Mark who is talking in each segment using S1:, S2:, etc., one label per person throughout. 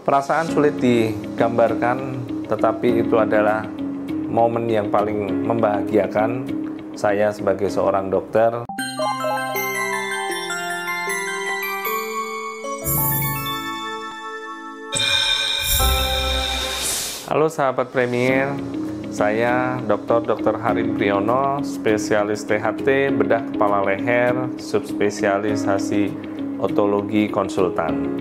S1: Perasaan sulit digambarkan, tetapi itu adalah momen yang paling membahagiakan saya sebagai seorang dokter. Halo sahabat Premier, saya Dr. Harim Priyono, spesialis THT, bedah kepala leher, subspesialisasi otologi konsultan.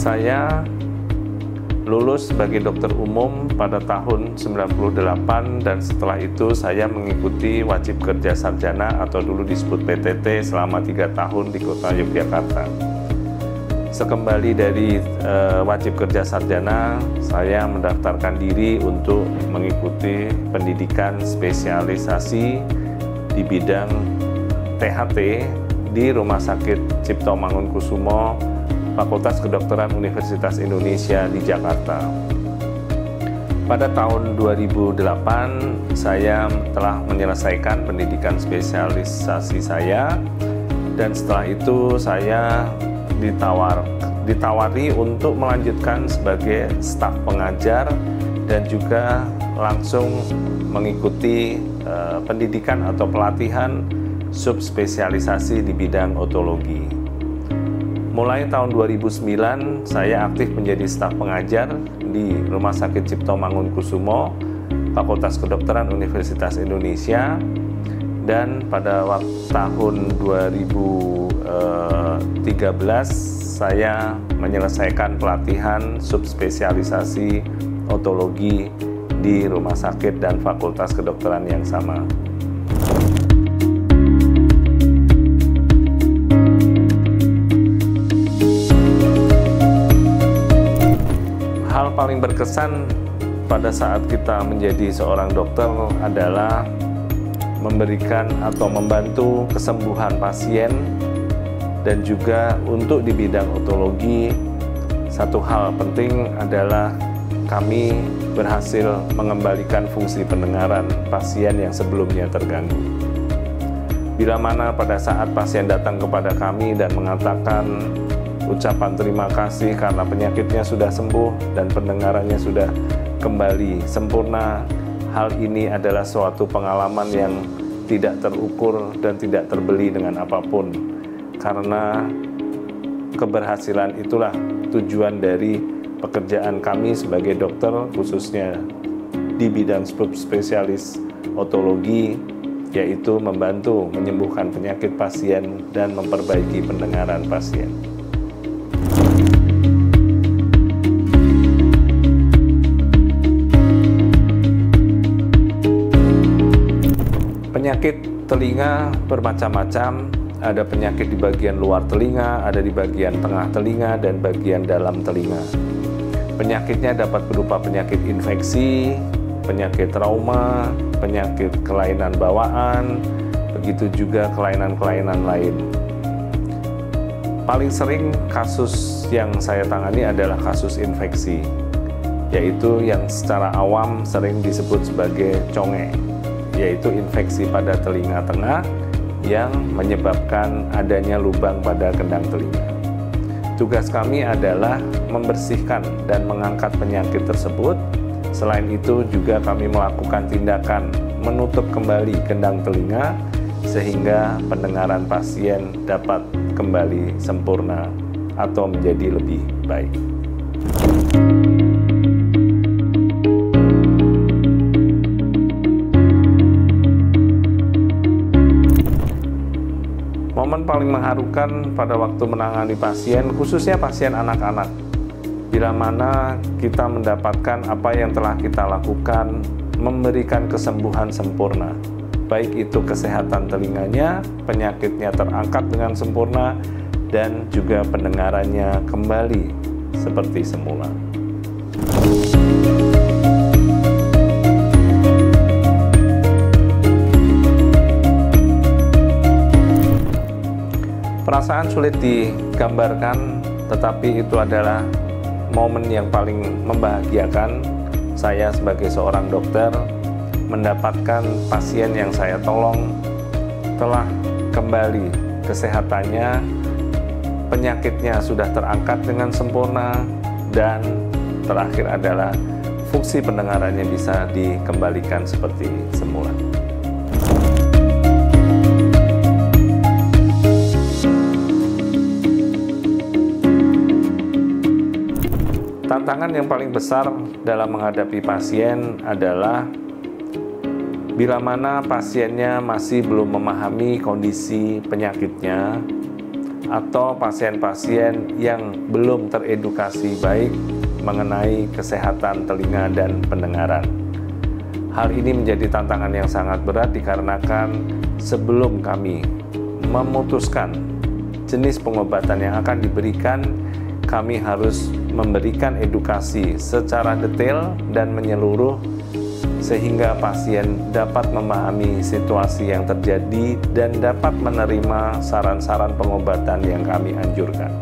S1: Saya lulus sebagai dokter umum pada tahun 98 dan setelah itu saya mengikuti wajib kerja sarjana atau dulu disebut PTT selama 3 tahun di kota Yogyakarta. Sekembali dari wajib kerja sarjana, saya mendaftarkan diri untuk mengikuti pendidikan spesialisasi di bidang THT di Rumah Sakit Cipto Mangunkusumo, Fakultas Kedokteran Universitas Indonesia di Jakarta. Pada tahun 2008, saya telah menyelesaikan pendidikan spesialisasi saya, dan setelah itu saya ditawari untuk melanjutkan sebagai staf pengajar dan juga langsung mengikuti pendidikan atau pelatihan subspesialisasi di bidang otologi. Mulai tahun 2009, saya aktif menjadi staf pengajar di Rumah Sakit Cipto Mangunkusumo, Fakultas Kedokteran Universitas Indonesia, dan pada tahun 2013, saya menyelesaikan pelatihan subspesialisasi otologi di Rumah Sakit dan Fakultas Kedokteran yang sama. Hal paling berkesan pada saat kita menjadi seorang dokter adalah memberikan atau membantu kesembuhan pasien, dan juga untuk di bidang otologi, satu hal penting adalah kami berhasil mengembalikan fungsi pendengaran pasien yang sebelumnya terganggu. Bila mana pada saat pasien datang kepada kami dan mengatakan ucapan terima kasih karena penyakitnya sudah sembuh dan pendengarannya sudah kembali sempurna, hal ini adalah suatu pengalaman yang tidak terukur dan tidak terbeli dengan apapun, karena keberhasilan itulah tujuan dari pekerjaan kami sebagai dokter, khususnya di bidang subspesialis otologi, yaitu membantu menyembuhkan penyakit pasien dan memperbaiki pendengaran pasien. Penyakit telinga bermacam-macam, ada penyakit di bagian luar telinga, ada di bagian tengah telinga, dan bagian dalam telinga. Penyakitnya dapat berupa penyakit infeksi, penyakit trauma, penyakit kelainan bawaan, begitu juga kelainan-kelainan lain. Paling sering kasus yang saya tangani adalah kasus infeksi, yaitu yang secara awam sering disebut sebagai conge, yaitu infeksi pada telinga tengah yang menyebabkan adanya lubang pada kendang telinga. Tugas kami adalah membersihkan dan mengangkat penyakit tersebut. Selain itu juga kami melakukan tindakan menutup kembali kendang telinga sehingga pendengaran pasien dapat kembali sempurna atau menjadi lebih baik. Momen paling mengharukan pada waktu menangani pasien, khususnya pasien anak-anak, bila mana kita mendapatkan apa yang telah kita lakukan, memberikan kesembuhan sempurna, baik itu kesehatan telinganya, penyakitnya terangkat dengan sempurna, dan juga pendengarannya kembali seperti semula. Perasaan sulit digambarkan, tetapi itu adalah momen yang paling membahagiakan saya sebagai seorang dokter mendapatkan pasien yang saya tolong telah kembali kesehatannya, penyakitnya sudah terangkat dengan sempurna, dan terakhir adalah fungsi pendengarannya bisa dikembalikan seperti semula. Tantangan yang paling besar dalam menghadapi pasien adalah bila mana pasiennya masih belum memahami kondisi penyakitnya, atau pasien-pasien yang belum teredukasi baik mengenai kesehatan telinga dan pendengaran. Hal ini menjadi tantangan yang sangat berat dikarenakan sebelum kami memutuskan jenis pengobatan yang akan diberikan, kami harus memberikan edukasi secara detail dan menyeluruh sehingga pasien dapat memahami situasi yang terjadi dan dapat menerima saran-saran pengobatan yang kami anjurkan.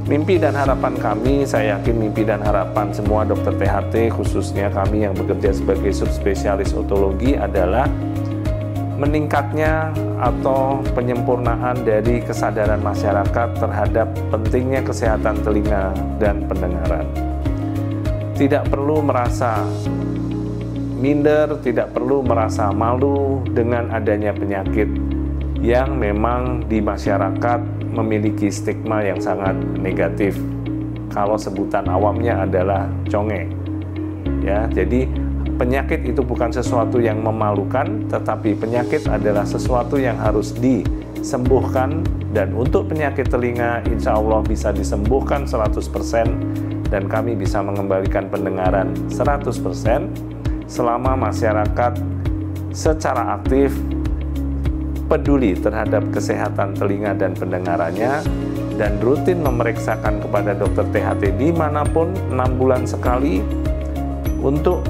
S1: Mimpi dan harapan kami, saya yakin mimpi dan harapan semua dokter THT, khususnya kami yang bekerja sebagai subspesialis otologi, adalah meningkatnya atau penyempurnaan dari kesadaran masyarakat terhadap pentingnya kesehatan telinga dan pendengaran. Tidak perlu merasa minder, tidak perlu merasa malu dengan adanya penyakit yang memang di masyarakat memiliki stigma yang sangat negatif. Kalau sebutan awamnya adalah conge. Ya, jadi penyakit itu bukan sesuatu yang memalukan, tetapi penyakit adalah sesuatu yang harus disembuhkan, dan untuk penyakit telinga insya Allah bisa disembuhkan 100% dan kami bisa mengembalikan pendengaran 100% selama masyarakat secara aktif peduli terhadap kesehatan telinga dan pendengarannya dan rutin memeriksakan kepada dokter THT dimanapun 6 bulan sekali untuk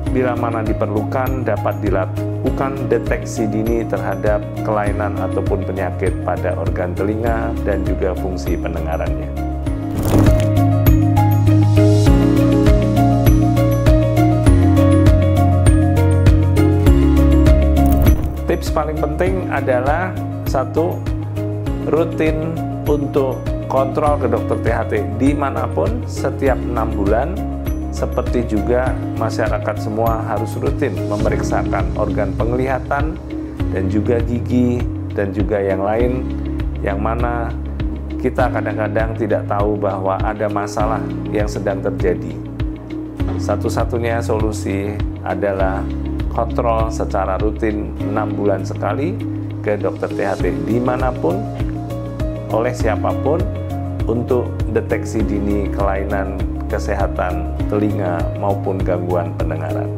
S1: bila mana diperlukan dapat dilakukan deteksi dini terhadap kelainan ataupun penyakit pada organ telinga dan juga fungsi pendengarannya. Tips paling penting adalah satu, rutin untuk kontrol ke dokter THT dimanapun setiap 6 bulan. Seperti juga masyarakat semua harus rutin memeriksakan organ penglihatan dan juga gigi dan juga yang lain, yang mana kita kadang-kadang tidak tahu bahwa ada masalah yang sedang terjadi. Satu-satunya solusi adalah kontrol secara rutin 6 bulan sekali ke dokter THT dimanapun oleh siapapun untuk deteksi dini kelainan kesehatan telinga maupun gangguan pendengaran.